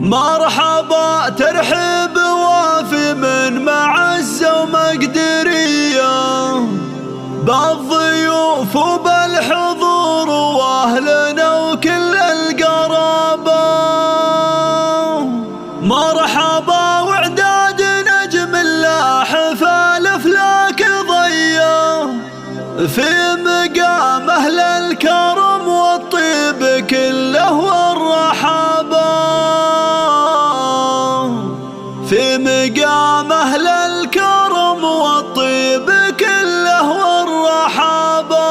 مرحبا ترحيب وافي من معزة ومقدرية، بالضيوف وبالحضور واهلنا وكل القرابة. مرحبا وعداد نجم لاح فالافلاك ضية، في مقام اهل الكرم والطيب كله والرحابة. في مقام اهل الكرم والطيب كله والرحابة.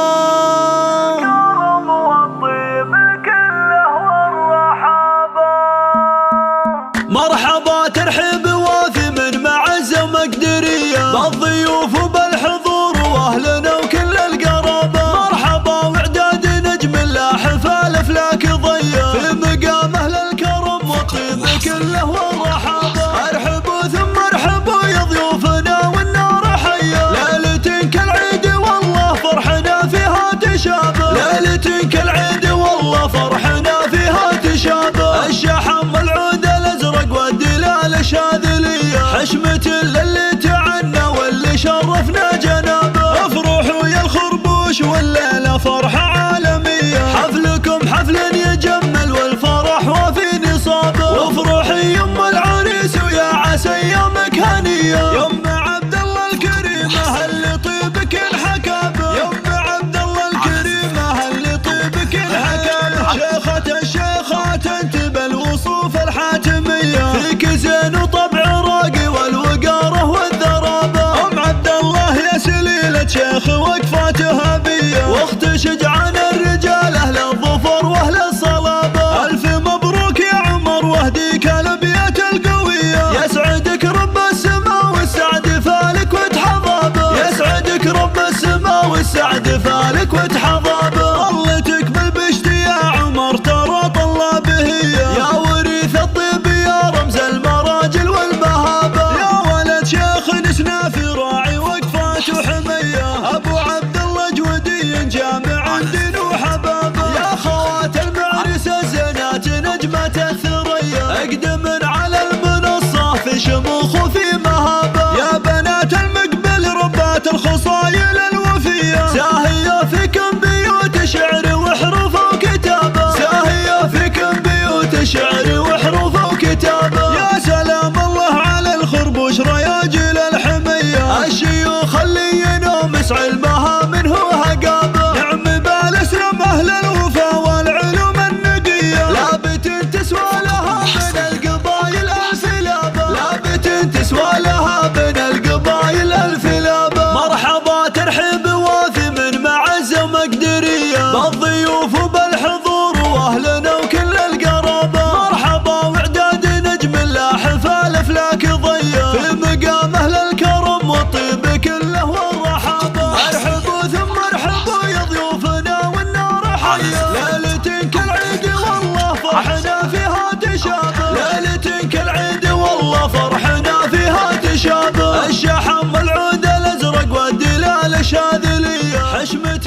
مرحبا ترحيب وافي من معزة ومقدرية، بالضيوف وبالحضور واهلنا وكل القرابة. مرحبا وعداد نجم لاح فالافلاك ضية، في مقام اهل الكرم والطيب كله والرحابة. ارحبوا ثم ارحبوا يا ضيوفنا والنار حية، ليلة كالعيد والله فرحنا فيها تشابه. ليلة كالعيد والله فرحنا فيها تشابه. الشحم والعود الازرق والدلال شاذلية، حشمة للي تعنى واللي شرفنا جنابه. افرحوا يا الخربوش والليلة فرحة عالمية، حفلكم حفل يجمل والفرح وفي نصابه. وافرحي يم العريس ويا عسى ايامك هنية، يم عبد الله الكريمة اللي طيبك انحكابه. يم عبد الله الكريمة اللي طيبك انحكابه. شيخة الشيخات انت بالوصوف الحاتمية، فيك زين وطبع راقي والوقاره والذرابة. ام عبد الله يا سليلة شيخ وقفاتها بية، واخت شجعان الرجال اهل الظفر واهل الصلابة. الف مبروك يا عمر واهديك الابيات القوية، يسعدك رب السماء والسعد فالك وتحضابه. يسعدك رب السماء والسعد فالك وتحضابه. ظلتك بالبشت يا عمر ترى طلاب هي، يا وريث الطيب يا رمز المراجل والمهابة. يا ولد شيخ نسنا في راعي وقفات وحمية، ابو عبد الله جودي جامع دين وحبابه. يا خوات المعرس الزينات نجمة الثريا، اقدمن على المنصة في شموخ وفي مهابة. يا بنات المقبل ربات الخصايل الوفية، ساهية فيكم بيوت شعر وحروف وكتابة. ساهية فيكم بيوت شعر وحروف وكتابة. يا سلام الله على الخربوش رياجل الحمية، الشيوخ اللي ينوم مسعى المها منه هقابة. نعم بالاسلام اهل الوفا والعلوم النقية، لابت تسوى لها من القبايل الفلابة. لابت تسوى لها من القبايل الفلابة. مرحبا ترحيب وافي من معزة ومقدرية، بالضيوف وبالحضور واهلنا وكل القرابة. مرحبا وعداد نجم لاح فالافلاك ضية، في مقام اهل الكرم والطيب كله والرحابة. ارحبوا ثم ارحبوا يا ضيوفنا والنار حية، ليلة كالعيد والله فرحنا فيها تشابه. ليلة كالعيد والله فرحنا فيها تشابه. الشحم والعود الازرق والدلال شاذلية، حشمة